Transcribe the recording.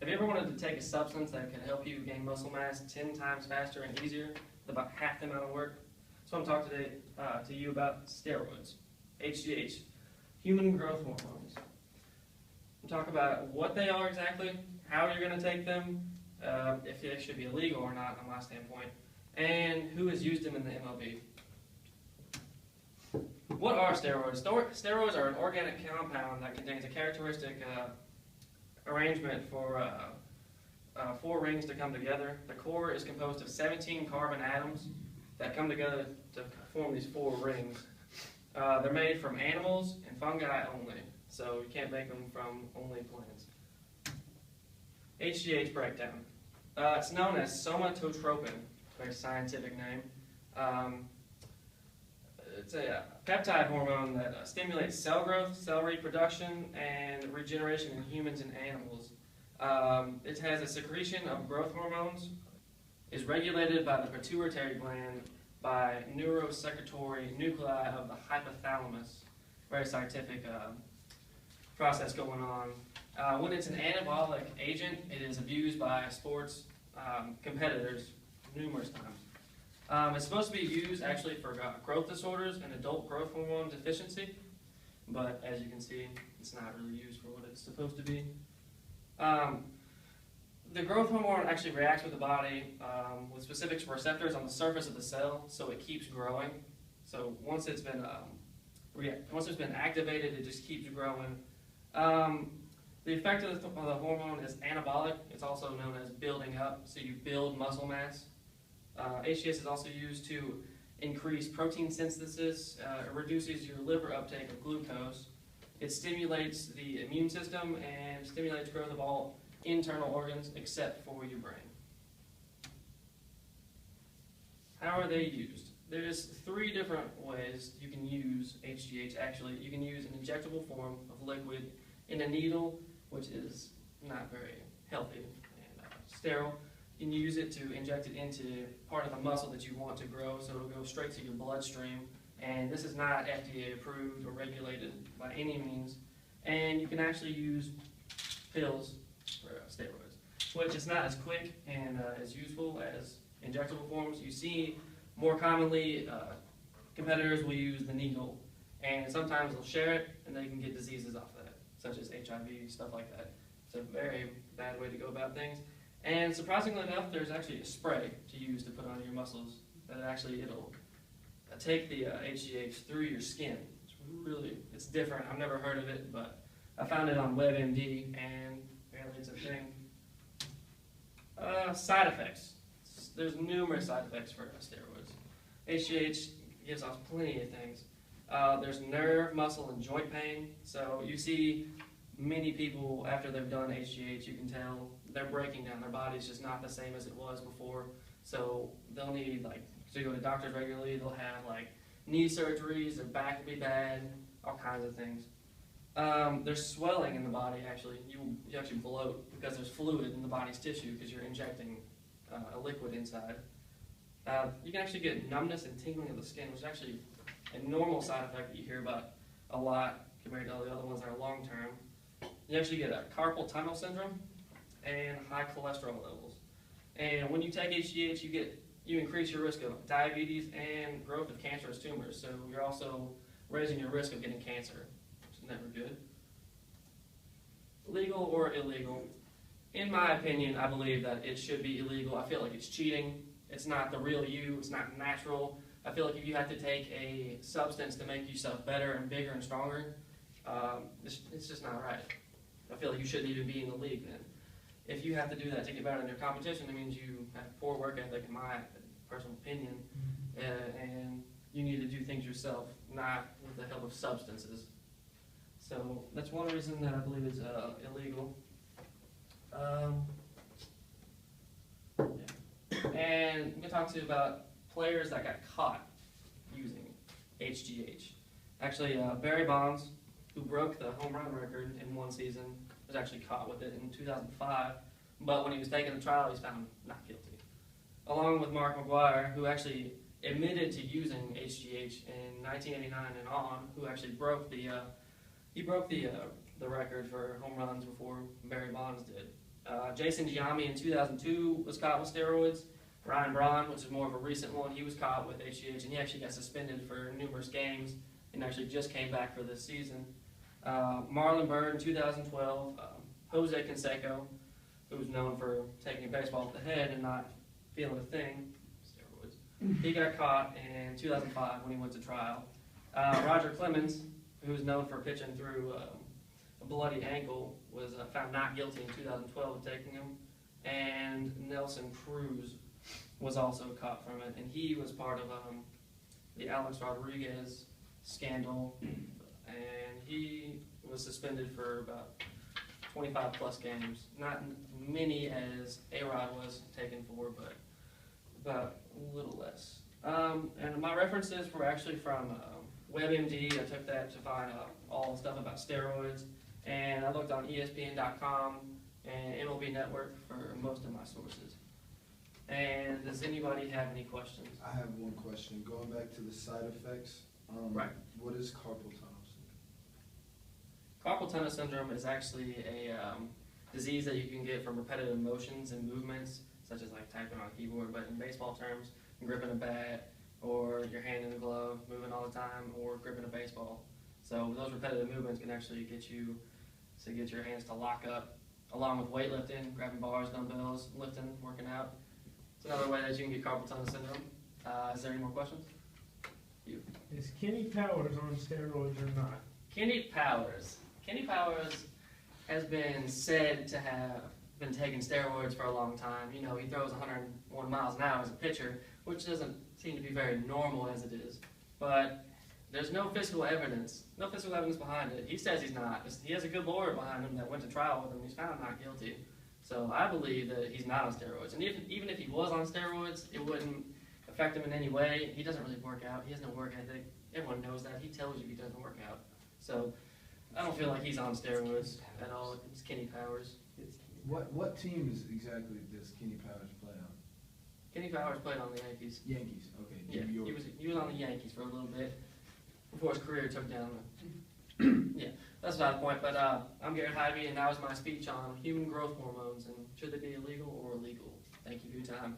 Have you ever wanted to take a substance that can help you gain muscle mass 10 times faster and easier with about half the amount of work? So I'm talking today to you about steroids, HGH, human growth hormones. We'll talk about what they are exactly, how you're going to take them, if they should be illegal or not on my standpoint, and who has used them in the MLB. What are steroids? Steroids are an organic compound that contains a characteristic arrangement for 4 rings to come together. The core is composed of 17 carbon atoms that come together to form these 4 rings. They're made from animals and fungi only, so you can't make them from only plants. HGH breakdown. It's known as somatotropin, very scientific name. It's a peptide hormone that stimulates cell growth, cell reproduction, and regeneration in humans and animals. It has a secretion of growth hormones, is regulated by the pituitary gland by neurosecretory nuclei of the hypothalamus. Very scientific process going on. When it's an anabolic agent, it is abused by sports competitors numerous times. It's supposed to be used actually for growth disorders and adult growth hormone deficiency, but as you can see, it's not really used for what it's supposed to be. The growth hormone actually reacts with the body with specific receptors on the surface of the cell, so it keeps growing. So once it's been activated, it just keeps growing. The effect of the hormone is anabolic. It's also known as building up, so you build muscle mass. HGH is also used to increase protein synthesis. It reduces your liver uptake of glucose. It stimulates the immune system and stimulates growth of all internal organs except for your brain. How are they used? There's 3 different ways you can use HGH. Actually, you can use an injectable form of liquid in a needle, which is not very healthy and sterile. You can use it to inject it into part of the muscle that you want to grow, so it'll go straight to your bloodstream. And this is not FDA approved or regulated by any means. And you can actually use pills for steroids, which is not as quick and as useful as injectable forms. You see more commonly competitors will use the needle, and sometimes they'll share it and they can get diseases off of that, such as HIV, stuff like that. It's a very bad way to go about things. And surprisingly enough, there's actually a spray to use to put on your muscles that it'll take the HGH through your skin. It's different. I've never heard of it, but I found it on WebMD, and apparently it's a thing. Side effects. There's numerous side effects for steroids. HGH gives off plenty of things. There's nerve, muscle, and joint pain. So you see many people, after they've done HGH, you can tell they're breaking down. Their body's just not the same as it was before. So they'll need, so you go to doctors regularly, they'll have knee surgeries, their back will be bad, all kinds of things. There's swelling in the body, actually. You actually bloat because there's fluid in the body's tissue because you're injecting a liquid inside. You can actually get numbness and tingling of the skin, which is actually a normal side effect that you hear about a lot compared to all the other ones that are long-term. You actually get a carpal tunnel syndrome and high cholesterol levels. And when you take HGH, you increase your risk of diabetes and growth of cancerous tumors. So you're also raising your risk of getting cancer, which is never good. Legal or illegal? In my opinion, I believe that it should be illegal. I feel like it's cheating. It's not the real you. It's not natural. I feel like if you have to take a substance to make yourself better and bigger and stronger, it's just not right. I feel like you shouldn't even be in the league then. If you have to do that to get better in your competition, it means you have poor work ethic, in my personal opinion, and you need to do things yourself, not with the help of substances. So that's one reason that I believe it's illegal. And I'm going to talk to you about players that got caught using HGH. Actually, Barry Bonds, who broke the home run record in one season, was actually caught with it in 2005, but when he was taken to trial, he was found not guilty. Along with Mark McGwire, who actually admitted to using HGH in 1989 and on, who actually broke the record for home runs before Barry Bonds did. Jason Giammi in 2002 was caught with steroids. Ryan Braun, which is more of a recent one, he was caught with HGH, and he actually got suspended for numerous games and actually just came back for this season. Marlon Byrd in 2012. Jose Canseco, who was known for taking a baseball to the head and not feeling a thing, steroids. He got caught in 2005 when he went to trial. Roger Clemens, who was known for pitching through a bloody ankle, was found not guilty in 2012 of taking him. And Nelson Cruz was also caught from it, and he was part of the Alex Rodriguez scandal, and he was suspended for about 25 plus games. Not many as A-Rod was taken for, but about a little less. And my references were actually from WebMD. I took that to find all the stuff about steroids, and I looked on ESPN.com and MLB Network for most of my sources. And does anybody have any questions? I have one question. Going back to the side effects, Right. What is carpal tunnel syndrome? Carpal tunnel syndrome is actually a disease that you can get from repetitive motions and movements, such as like typing on a keyboard, but in baseball terms, gripping a bat, or your hand in a glove, moving all the time, or gripping a baseball. So those repetitive movements can actually get you to get your hands to lock up, along with weightlifting, grabbing bars, dumbbells, lifting, working out. It's another way that you can get carpal tunnel syndrome. Is there any more questions? You. Is Kenny Powers on steroids or not? Kenny Powers. Kenny Powers has been said to have been taking steroids for a long time. You know, he throws 101 miles an hour as a pitcher, which doesn't seem to be very normal as it is. But there's no physical evidence behind it. He says he's not. He has a good lawyer behind him that went to trial with him. He's found not guilty. So I believe that he's not on steroids. And even if he was on steroids, it wouldn't affect him in any way. He doesn't really work out. He has no work ethic. Everyone knows that. He tells you he doesn't work out. So I don't feel like he's on steroids at all. It's Kenny Powers. What teams exactly does Kenny Powers play on? Kenny Powers played on the Yankees. Yankees. Okay. Yeah, New York. he was on the Yankees for a little bit before his career took down. Yeah, that's not the point. But I'm Garrett Heiby, and that was my speech on human growth hormones and should they be illegal or illegal. Thank you for your time.